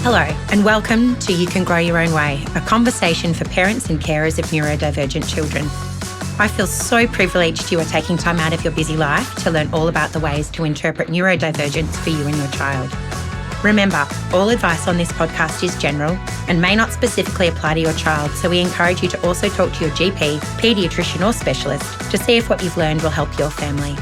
Hello, and welcome to You Can Grow Your Own Way, a conversation for parents and carers of neurodivergent children. I feel so privileged you are taking time out of your busy life to learn all about the ways to interpret neurodivergence for you and your child. Remember, all advice on this podcast is general and may not specifically apply to your child, so we encourage you to also talk to your GP, paediatrician or specialist to see if what you've learned will help your family.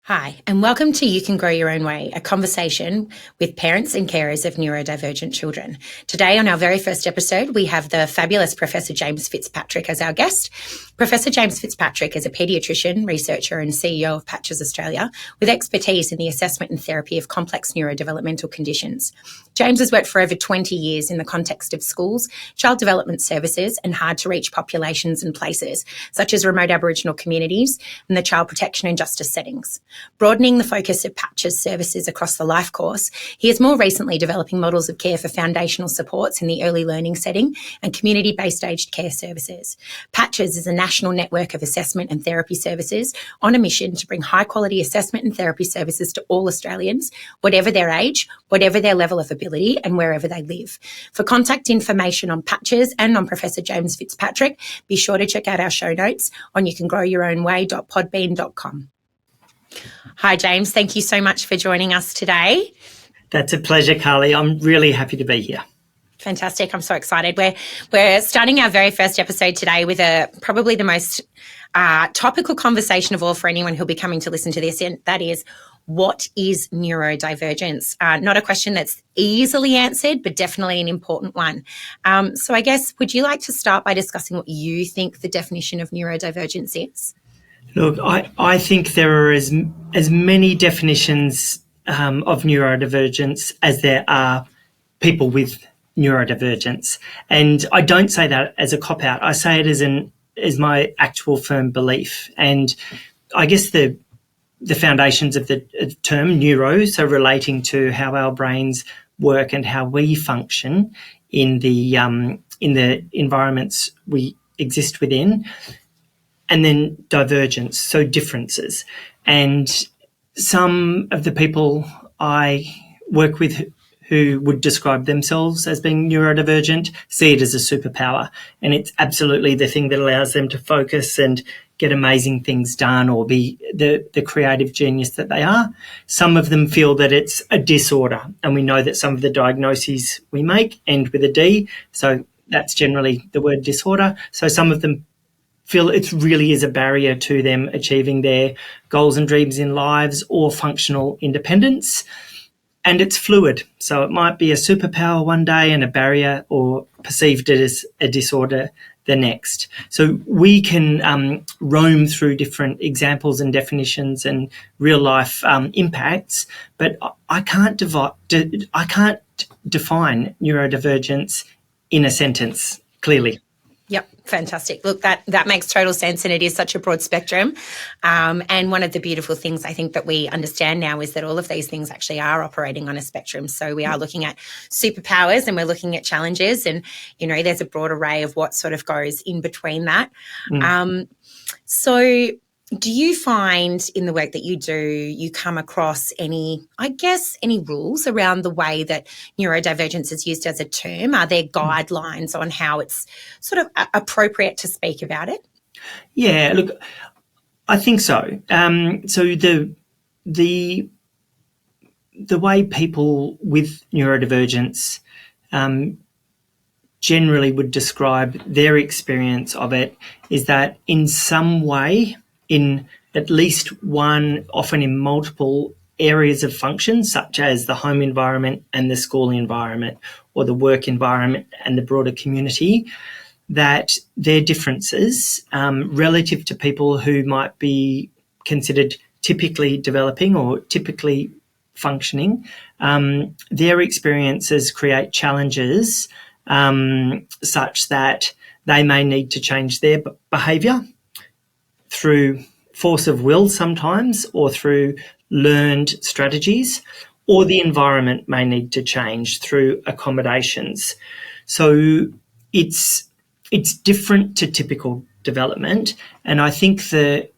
Hi, and welcome to You Can Grow Your Own Way, a conversation with parents and carers of neurodivergent children. Today, on our very first episode, we have the fabulous Professor James Fitzpatrick as our guest. Professor James Fitzpatrick is a paediatrician, researcher and CEO of Patches Australia with expertise in the assessment and therapy of complex neurodevelopmental conditions. James has worked for over 20 years in the context of schools, child development services and hard-to-reach populations and places, such as remote Aboriginal communities and the child protection and justice settings. Broadening the focus of Patches services across the life course, he is more recently developing models of care for foundational supports in the early learning setting and community-based aged care services. Patches is a national network of assessment and therapy services on a mission to bring high-quality assessment and therapy services to all Australians, whatever their age, whatever their level of ability, and wherever they live. For contact information on Patches and on Professor James Fitzpatrick, be sure to check out our show notes on youcangrowyourownway.podbean.com. Hi, James. Thank you so much for joining us today. That's a pleasure, Carly. I'm really happy to be here. Fantastic. I'm so excited. We're starting our very first episode today with probably the most topical conversation of all for anyone who'll be coming to listen to this, and that is, what is neurodivergence? Not a question that's easily answered, but definitely an important one. So I guess, would you like to start by discussing what you think the definition of neurodivergence is? Look, I think there are as many definitions of neurodivergence as there are people with neurodivergence. And I don't say that as a cop-out. I say it as my actual firm belief. And I guess the foundations of the term neuro, so relating to how our brains work and how we function in the environments we exist within, and then divergence, so differences. And some of the people I work with who would describe themselves as being neurodivergent see it as a superpower, and it's absolutely the thing that allows them to focus and get amazing things done or be the creative genius that they are. Some of them feel that it's a disorder, and we know that some of the diagnoses we make end with a D, so that's generally the word disorder. So some of them feel it really is a barrier to them achieving their goals and dreams in lives or functional independence. And it's fluid. So it might be a superpower one day and a barrier, or perceived as a disorder the next. So we can roam through different examples and definitions and real life impacts, but I can't define neurodivergence in a sentence clearly. Yep, fantastic. Look, that makes total sense, and it is such a broad spectrum. And one of the beautiful things I think that we understand now is that all of these things actually are operating on a spectrum. So we are looking at superpowers and we're looking at challenges, and, you know, there's a broad array of what sort of goes in between that. So do you find in the work that you do, you come across any rules around the way that neurodivergence is used as a term? Are there guidelines on how it's sort of appropriate to speak about it? Yeah, look, I think so. So the way people with neurodivergence generally would describe their experience of it is that in some way, in at least one, often in multiple areas of function, such as the home environment and the school environment, or the work environment and the broader community, that their differences relative to people who might be considered typically developing or typically functioning, their experiences create challenges such that they may need to change their behaviour through force of will sometimes, or through learned strategies, or the environment may need to change through accommodations. So it's different to typical development, and I think that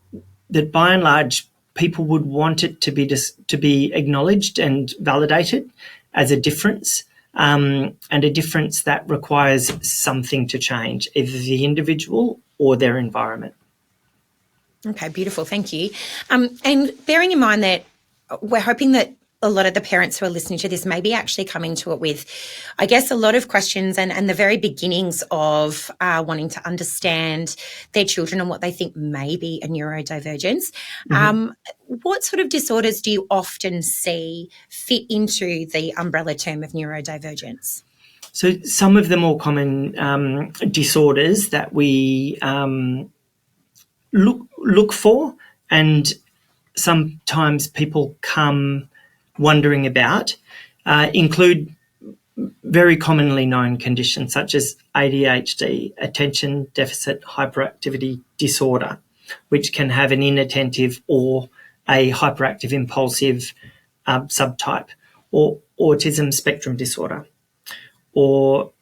by and large people would want it to be acknowledged and validated as a difference, and a difference that requires something to change, either the individual or their environment. Okay, beautiful. Thank you. And bearing in mind that we're hoping that a lot of the parents who are listening to this may be actually coming to it with, I guess, a lot of questions and the very beginnings of wanting to understand their children and what they think may be a neurodivergence. What sort of disorders do you often see fit into the umbrella term of neurodivergence? So some of the more common disorders that we look for, and sometimes people come wondering about, include very commonly known conditions such as ADHD, attention deficit hyperactivity disorder, which can have an inattentive or a hyperactive impulsive subtype, or autism spectrum disorder, or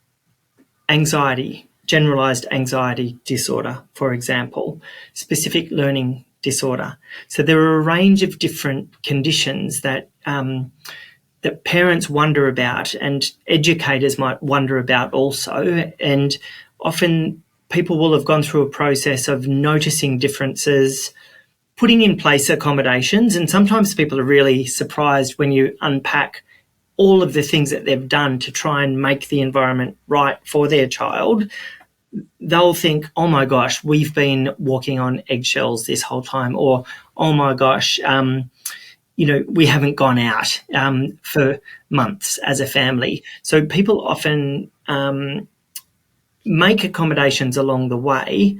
anxiety, generalized anxiety disorder, for example, specific learning disorder. So there are a range of different conditions that that parents wonder about, and educators might wonder about also. And often people will have gone through a process of noticing differences, putting in place accommodations, and sometimes people are really surprised when you unpack all of the things that they've done to try and make the environment right for their child. They'll think, oh my gosh, we've been walking on eggshells this whole time, or oh my gosh, we haven't gone out for months as a family. So people often make accommodations along the way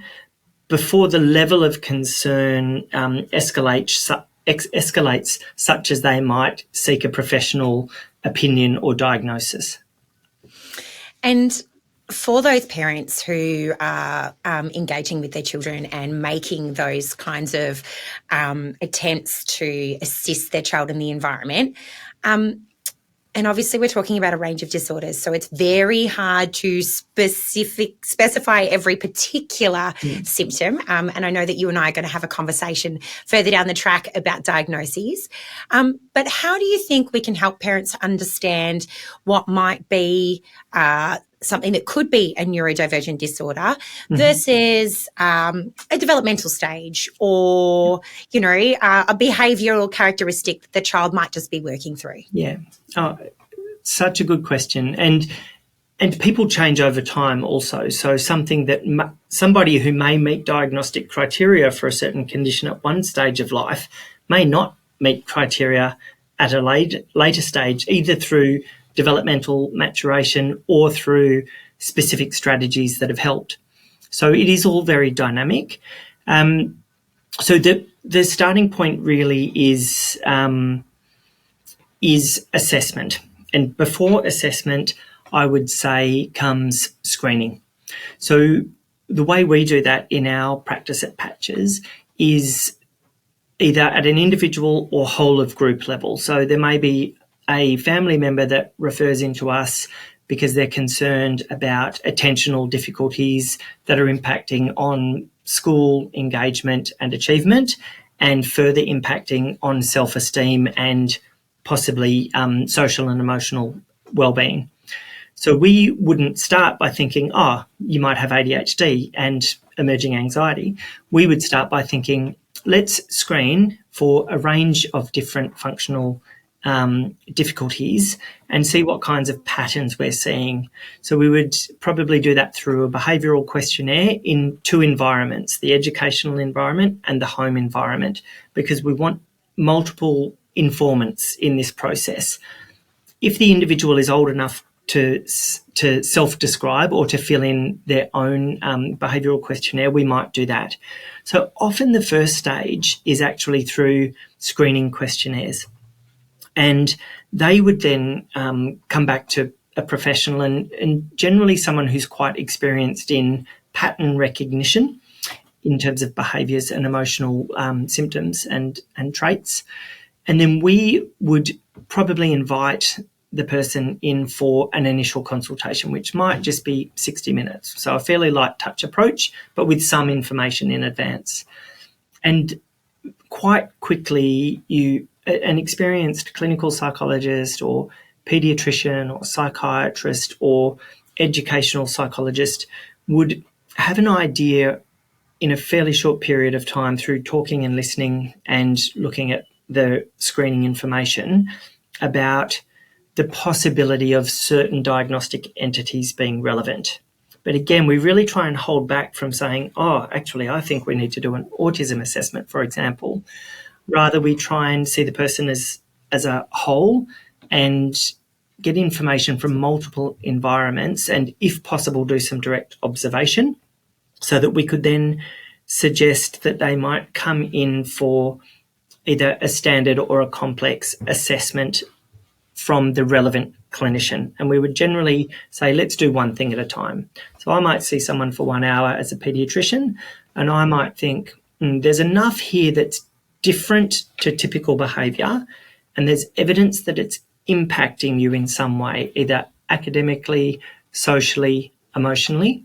before the level of concern escalates, such as they might seek a professional opinion or diagnosis. And for those parents who are engaging with their children and making those kinds of attempts to assist their child in the environment, and obviously we're talking about a range of disorders, so it's very hard to specify every particular symptom. And I know that you and I are going to have a conversation further down the track about diagnoses. But how do you think we can help parents understand what might be something that could be a neurodivergent disorder versus a developmental stage, or, a behavioural characteristic that the child might just be working through? Yeah. Oh, such a good question. And people change over time also. So somebody who may meet diagnostic criteria for a certain condition at one stage of life may not meet criteria at a later stage, either through developmental maturation or through specific strategies that have helped. So it is all very dynamic. So the starting point really is assessment. And before assessment, I would say, comes screening. So the way we do that in our practice at Patches is either at an individual or whole of group level. So there may be a family member that refers into us because they're concerned about attentional difficulties that are impacting on school engagement and achievement, and further impacting on self-esteem and possibly social and emotional well-being. So we wouldn't start by thinking, you might have ADHD and emerging anxiety. We would start by thinking, let's screen for a range of different functional difficulties and see what kinds of patterns we're seeing. So we would probably do that through a behavioural questionnaire in two environments, the educational environment and the home environment, because we want multiple informants in this process. If the individual is old enough to self-describe or to fill in their own behavioural questionnaire, we might do that. So often the first stage is actually through screening questionnaires. And they would then come back to a professional and generally someone who's quite experienced in pattern recognition in terms of behaviours and emotional symptoms and traits. And then we would probably invite the person in for an initial consultation, which might just be 60 minutes. So a fairly light touch approach, but with some information in advance. And quite quickly an experienced clinical psychologist or paediatrician or psychiatrist or educational psychologist would have an idea in a fairly short period of time through talking and listening and looking at the screening information about the possibility of certain diagnostic entities being relevant. But again, we really try and hold back from saying, oh, actually, I think we need to do an autism assessment, for example. Rather, we try and see the person as a whole and get information from multiple environments and, if possible, do some direct observation so that we could then suggest that they might come in for either a standard or a complex assessment from the relevant clinician. And we would generally say, let's do one thing at a time. So I might see someone for 1 hour as a paediatrician, and I might think, there's enough here that's different to typical behaviour, and there's evidence that it's impacting you in some way, either academically, socially, emotionally.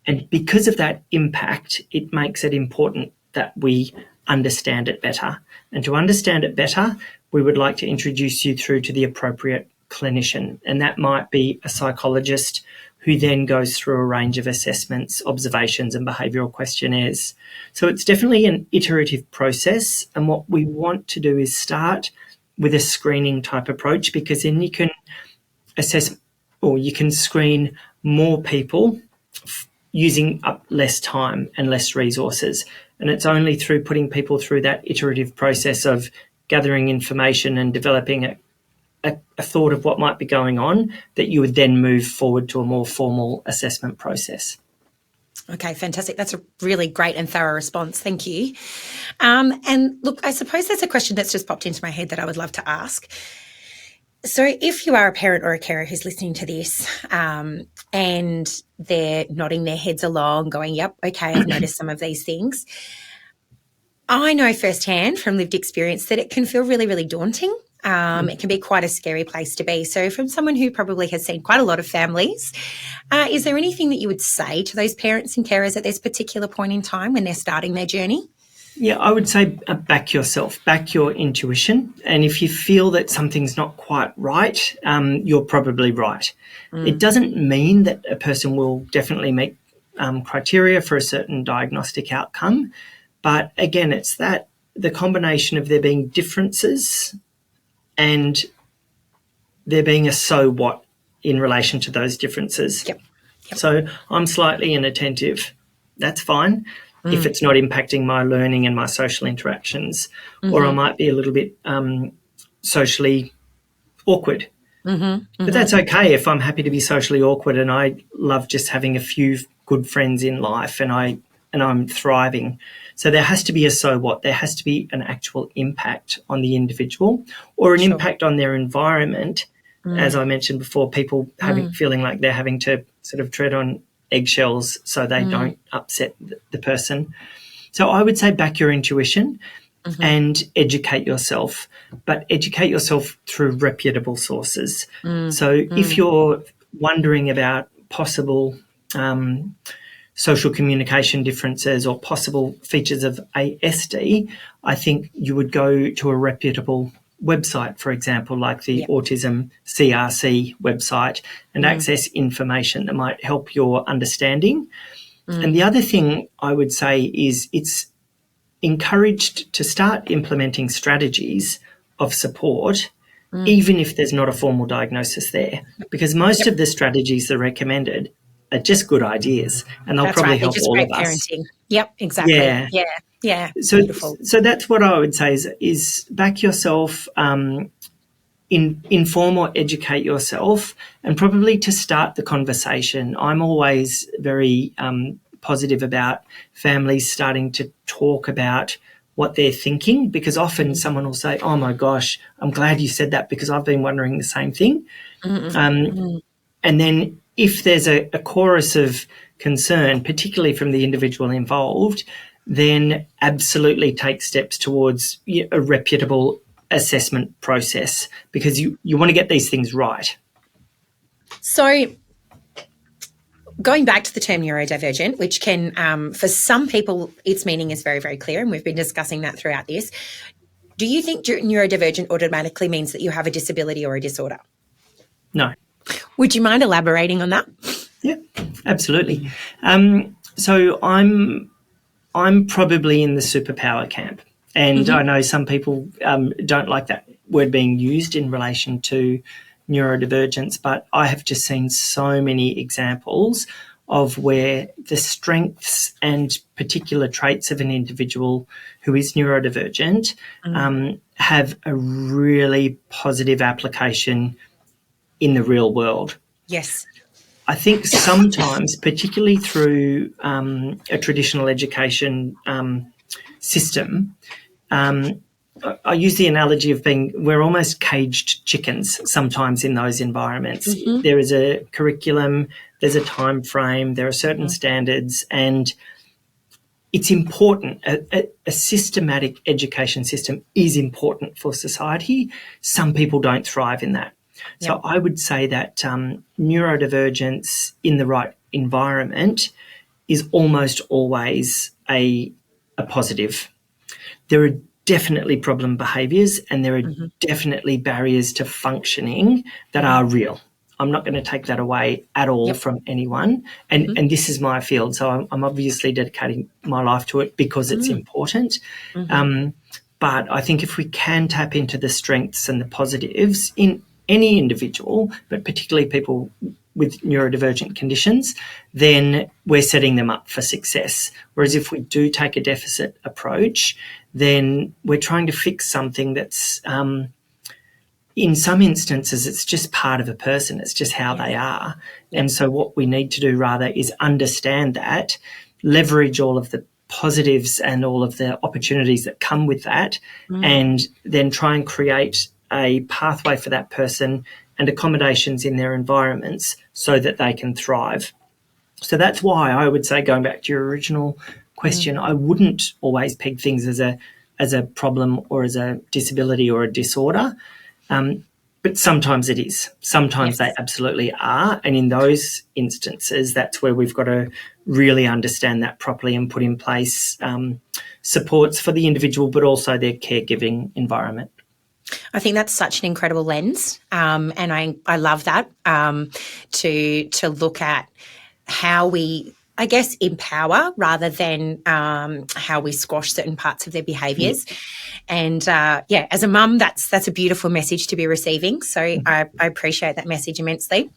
And because of that impact, it makes it important that we understand it better. And to understand it better, we would like to introduce you through to the appropriate clinician. And that might be a psychologist who then goes through a range of assessments, observations, and behavioural questionnaires. So it's definitely an iterative process. And what we want to do is start with a screening type approach, because then you can assess, or you can screen more people using up less time and less resources. And it's only through putting people through that iterative process of gathering information and developing a thought of what might be going on that you would then move forward to a more formal assessment process. Okay, fantastic. That's a really great and thorough response. Thank you. And look, I suppose there's a question that's just popped into my head that I would love to ask. So if you are a parent or a carer who's listening to this and they're nodding their heads along, going, yep, okay, I've noticed some of these things, I know firsthand from lived experience that it can feel really, really daunting. It can be quite a scary place to be. So from someone who probably has seen quite a lot of families, is there anything that you would say to those parents and carers at this particular point in time when they're starting their journey? Yeah, I would say back yourself, back your intuition. And if you feel that something's not quite right, you're probably right. It doesn't mean that a person will definitely meet criteria for a certain diagnostic outcome. But again, it's that the combination of there being differences and there being a so what in relation to those differences. Yep. So I'm slightly inattentive. That's fine. If it's not impacting my learning and my social interactions, or I might be a little bit socially awkward. But that's okay if I'm happy to be socially awkward and I love just having a few good friends in life and I'm thriving. So there has to be a so what. There has to be an actual impact on the individual or an impact on their environment. As I mentioned before, people feeling like they're having to sort of tread on eggshells so they don't upset the person. So I would say back your intuition and educate yourself, but educate yourself through reputable sources. So if you're wondering about possible social communication differences or possible features of ASD, I think you would go to a reputable website, for example, like the Autism CRC website, and access information that might help your understanding. And the other thing I would say is it's encouraged to start implementing strategies of support, even if there's not a formal diagnosis there, because most of the strategies that are recommended are just good ideas and they'll probably help all of us. Parenting. Yep, exactly. Yeah. So, Beautiful. So that's what I would say is back yourself, inform or educate yourself, and probably to start the conversation. I'm always very positive about families starting to talk about what they're thinking, because often someone will say, oh my gosh, I'm glad you said that because I've been wondering the same thing. And then if there's a chorus of concern, particularly from the individual involved, then absolutely take steps towards a reputable assessment process, because you want to get these things right. So going back to the term neurodivergent, which can, for some people, its meaning is very, very clear, and we've been discussing that throughout this. Do you think neurodivergent automatically means that you have a disability or a disorder? No. Would you mind elaborating on that? Yeah, absolutely. So I'm probably in the superpower camp, and I know some people don't like that word being used in relation to neurodivergence, but I have just seen so many examples of where the strengths and particular traits of an individual who is neurodivergent have a really positive application in the real world. Yes. I think sometimes, particularly through a traditional education system, I use the analogy of we're almost caged chickens sometimes in those environments. There is a curriculum, there's a time frame, there are certain standards, and it's important. A systematic education system is important for society. Some people don't thrive in that. So I would say that neurodivergence in the right environment is almost always a positive. There are definitely problem behaviours, and there are definitely barriers to functioning that are real. I'm not going to take that away at all from anyone. And this is my field, so I'm obviously dedicating my life to it because it's important. But I think if we can tap into the strengths and the positives in any individual, but particularly people with neurodivergent conditions, then we're setting them up for success. Whereas if we do take a deficit approach, then we're trying to fix something that's, in some instances, it's just part of a person. It's just how they are. And so what we need to do rather is understand that, leverage all of the positives and all of the opportunities that come with that, and then try and create a pathway for that person and accommodations in their environments so that they can thrive. So that's why I would say, going back to your original question, I wouldn't always peg things as a problem or as a disability or a disorder, but sometimes it is. Sometimes they absolutely are, and in those instances, that's where we've got to really understand that properly and put in place supports for the individual, but also their caregiving environment. I think that's such an incredible lens, and I love that, to look at how we, I guess, empower rather than how we squash certain parts of their behaviours. And as a mum, that's a beautiful message to be receiving. So I appreciate that message immensely.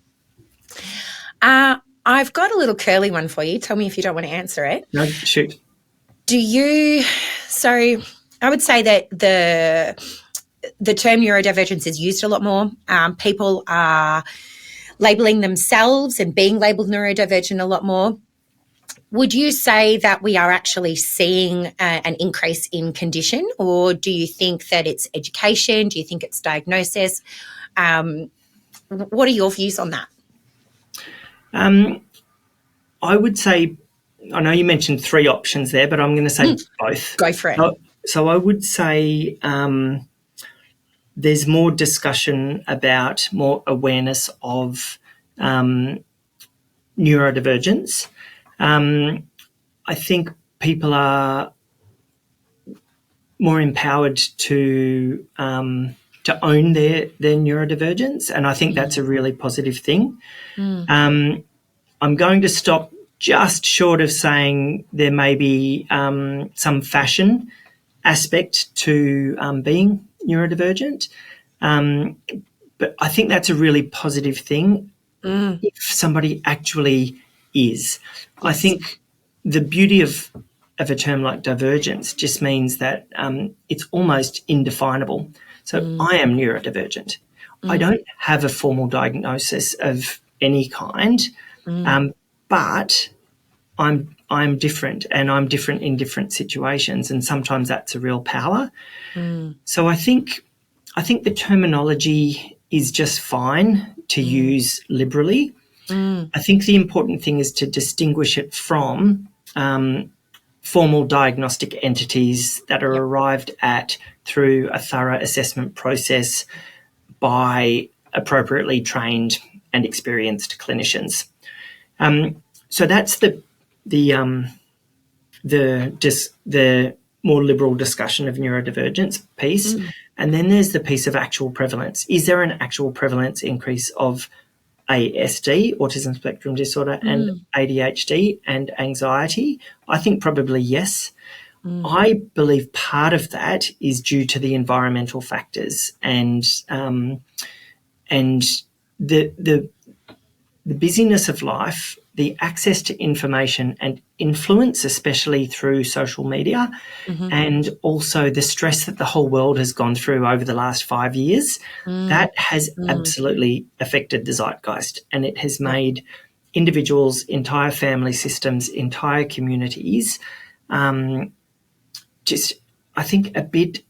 I've got a little curly one for you. Tell me if you don't want to answer it. No, shoot. So I would say that the term neurodivergence is used a lot more. People are labelling themselves and being labelled neurodivergent a lot more. Would you say that we are actually seeing an increase in condition, or do you think that it's education? Do you think it's diagnosis? What are your views on that? I would say, I know you mentioned three options there, but I'm going to say both. Go for it. So I would say there's more discussion about, more awareness of neurodivergence. I think people are more empowered to own their neurodivergence, and I think that's a really positive thing. I'm going to stop just short of saying there may be some fashion aspect to being neurodivergent, but I think that's a really positive thing if somebody actually is. Yes. I think the beauty of a term like divergence just means that it's almost indefinable. So I am neurodivergent. I don't have a formal diagnosis of any kind, but I'm different, and I'm different in different situations, and sometimes that's a real power. So I think the terminology is just fine to use liberally. I think the important thing is to distinguish it from formal diagnostic entities that are arrived at through a thorough assessment process by appropriately trained and experienced clinicians. so that's the more liberal discussion of neurodivergence piece. And then there's the piece of actual prevalence. Is there an actual prevalence increase of ASD, autism spectrum disorder, and ADHD and anxiety? I think probably yes. I believe part of that is due to the environmental factors and the busyness of life, the access to information and influence, especially through social media, and also the stress that the whole world has gone through over the last 5 years, that has absolutely affected the zeitgeist, and it has made individuals, entire family systems, entire communities just, I think, a bit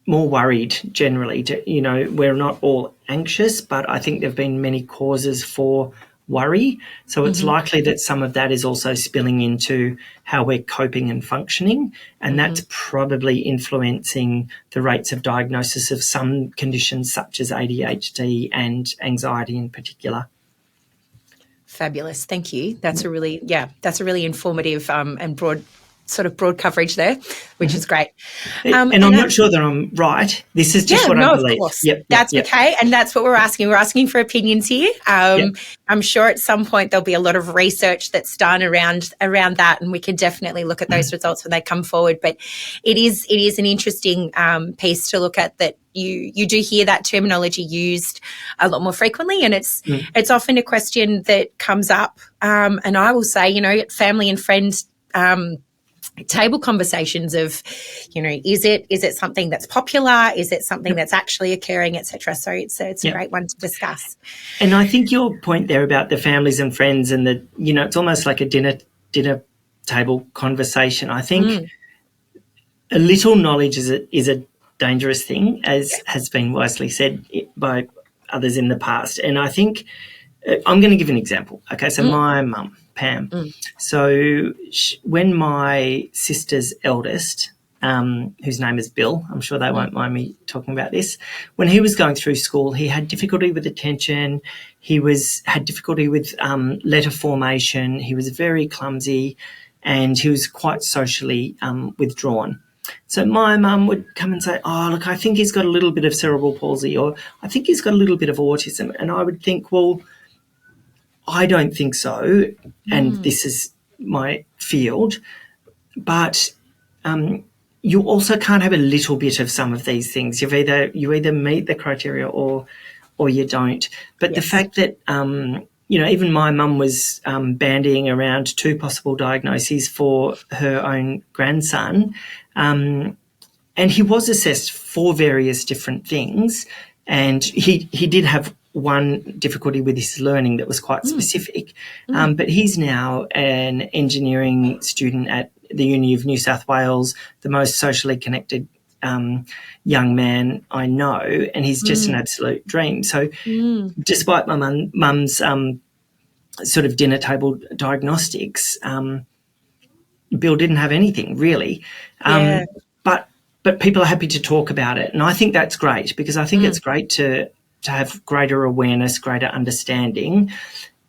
more worried generally. We're not all anxious, but I think there have been many causes for worry. So it's likely that some of that is also spilling into how we're coping and functioning, and that's probably influencing the rates of diagnosis of some conditions such as ADHD and anxiety in particular. Fabulous. Thank you. That's a really informative and broad coverage there, which is great. And I'm not sure that I'm right. This is just what I believe. Of course. That's okay. And that's what we're asking. We're asking for opinions here. I'm sure at some point there'll be a lot of research that's done around that, and we can definitely look at those results when they come forward. But it is an interesting piece to look at, that you do hear that terminology used a lot more frequently, and it's often a question that comes up. And I will say, family and friends table conversations of, is it something that's popular? Is it something that's actually occurring, etc.? So it's a great one to discuss. And I think your point there about the families and friends and it's almost like a dinner table conversation. I think a little knowledge is a dangerous thing, as has been wisely said by others in the past. And I think I'm going to give an example. Okay, so my mum, Pam. So when my sister's eldest, whose name is Bill, I'm sure they won't mind me talking about this, when he was going through school, he had difficulty with attention. He had difficulty with letter formation. He was very clumsy, and he was quite socially withdrawn. So my mum would come and say, oh, look, I think he's got a little bit of cerebral palsy, or I think he's got a little bit of autism. And I would think, well, I don't think so, and this is my field, but you also can't have a little bit of some of these things. You either meet the criteria or you don't. But the fact that even my mum was bandying around 2 possible diagnoses for her own grandson, and he was assessed for various different things, and he did have one difficulty with his learning that was quite specific, but he's now an engineering student at the Uni of New South Wales, the most socially connected young man I know, and he's just an absolute dream. So despite my mum's sort of dinner table diagnostics, Bill didn't have anything really. But people are happy to talk about it, and I think that's great, because I think it's great to have greater awareness, greater understanding,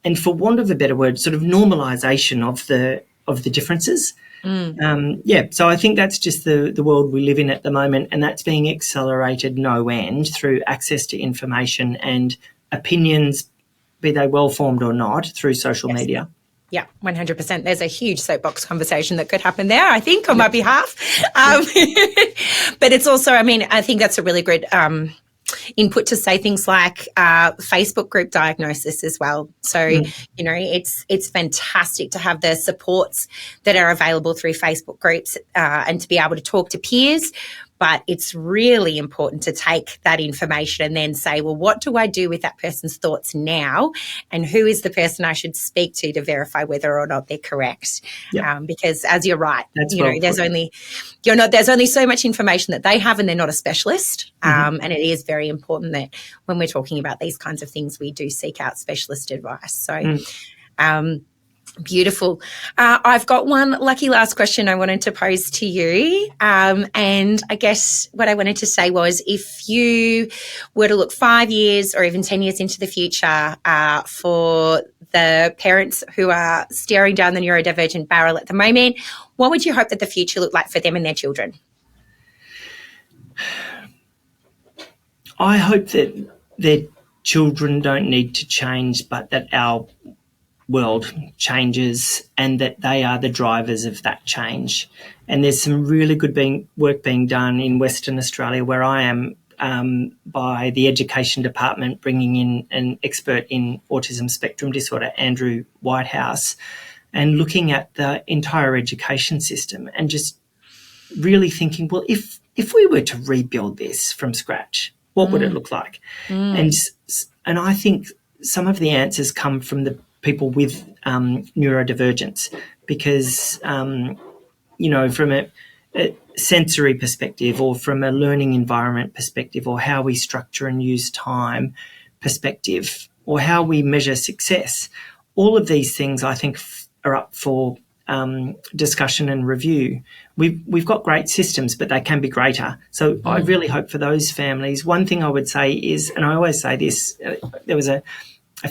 and, for want of a better word, sort of normalisation of the differences. So I think that's just the world we live in at the moment, and that's being accelerated no end through access to information and opinions, be they well-formed or not, through social media. Yeah, 100%. There's a huge soapbox conversation that could happen there, I think, on my behalf. But it's also, I think that's a really good input to say things like Facebook group diagnosis as well. So, it's fantastic to have the supports that are available through Facebook groups and to be able to talk to peers. But it's really important to take that information and then say, well, what do I do with that person's thoughts now? And who is the person I should speak to verify whether or not they're correct? Because, as you're right, there's only so much information that they have, and they're not a specialist. And it is very important that when we're talking about these kinds of things, we do seek out specialist advice. So, Beautiful. I've got one lucky last question I wanted to pose to you. And I guess what I wanted to say was, if you were to look 5 years or even 10 years into the future for the parents who are staring down the neurodivergent barrel at the moment, what would you hope that the future looked like for them and their children? I hope that their children don't need to change, but that our world changes and that they are the drivers of that change. And there's some really good work being done in Western Australia, where I am, by the Education Department, bringing in an expert in autism spectrum disorder, Andrew Whitehouse, and looking at the entire education system and just really thinking, well, if we were to rebuild this from scratch, what would it look like? And I think some of the answers come from the people with neurodivergence, because, from a sensory perspective, or from a learning environment perspective, or how we structure and use time perspective, or how we measure success, all of these things I think are up for discussion and review. We've got great systems, but they can be greater. So I really hope for those families. One thing I would say is, and I always say this, there was a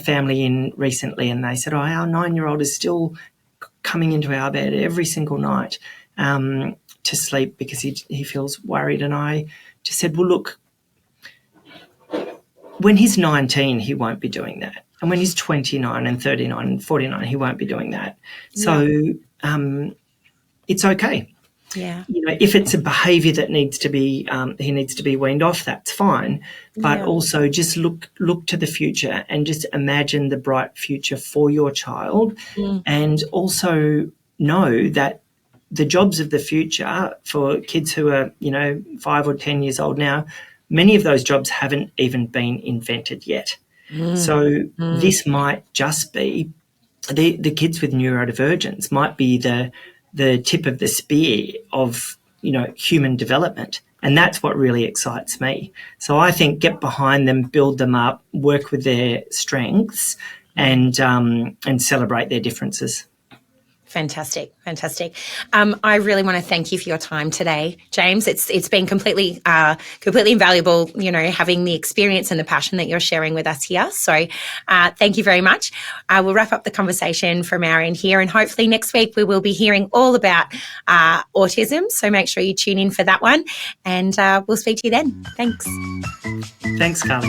family in recently, and they said, our 9-year-old is still coming into our bed every single night to sleep because he feels worried. And I just said, well, look, when he's 19, he won't be doing that. And when he's 29 and 39 and 49, he won't be doing that. So it's okay. Yeah. If it's a behaviour that needs to be, he needs to be weaned off, that's fine. But also just look to the future and just imagine the bright future for your child, and also know that the jobs of the future for kids who are, 5 or 10 years old now, many of those jobs haven't even been invented yet. So this might just be the kids with neurodivergence might be the tip of the spear of, human development. And that's what really excites me. So I think get behind them, build them up, work with their strengths, and celebrate their differences. Fantastic. I really want to thank you for your time today, James. It's been completely invaluable, having the experience and the passion that you're sharing with us here. So thank you very much. We'll wrap up the conversation from our end here, and hopefully next week we will be hearing all about autism. So make sure you tune in for that one, and we'll speak to you then. Thanks. Thanks, Carly.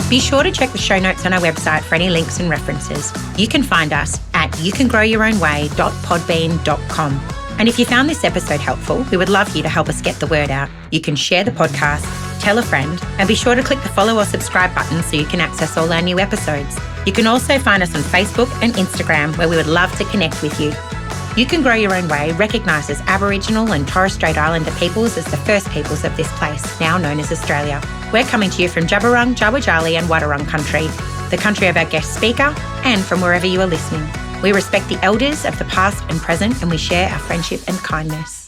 Be sure to check the show notes on our website for any links and references. You can find us at youcangrowyourownway.podbean.com. And if you found this episode helpful, we would love you to help us get the word out. You can share the podcast, tell a friend, and be sure to click the follow or subscribe button so you can access all our new episodes. You can also find us on Facebook and Instagram, where we would love to connect with you. You Can Grow Your Own Way recognises Aboriginal and Torres Strait Islander peoples as the first peoples of this place, now known as Australia. We're coming to you from Jabberung, Jawajali and Wadawurrung country, the country of our guest speaker, and from wherever you are listening. We respect the elders of the past and present, and we share our friendship and kindness.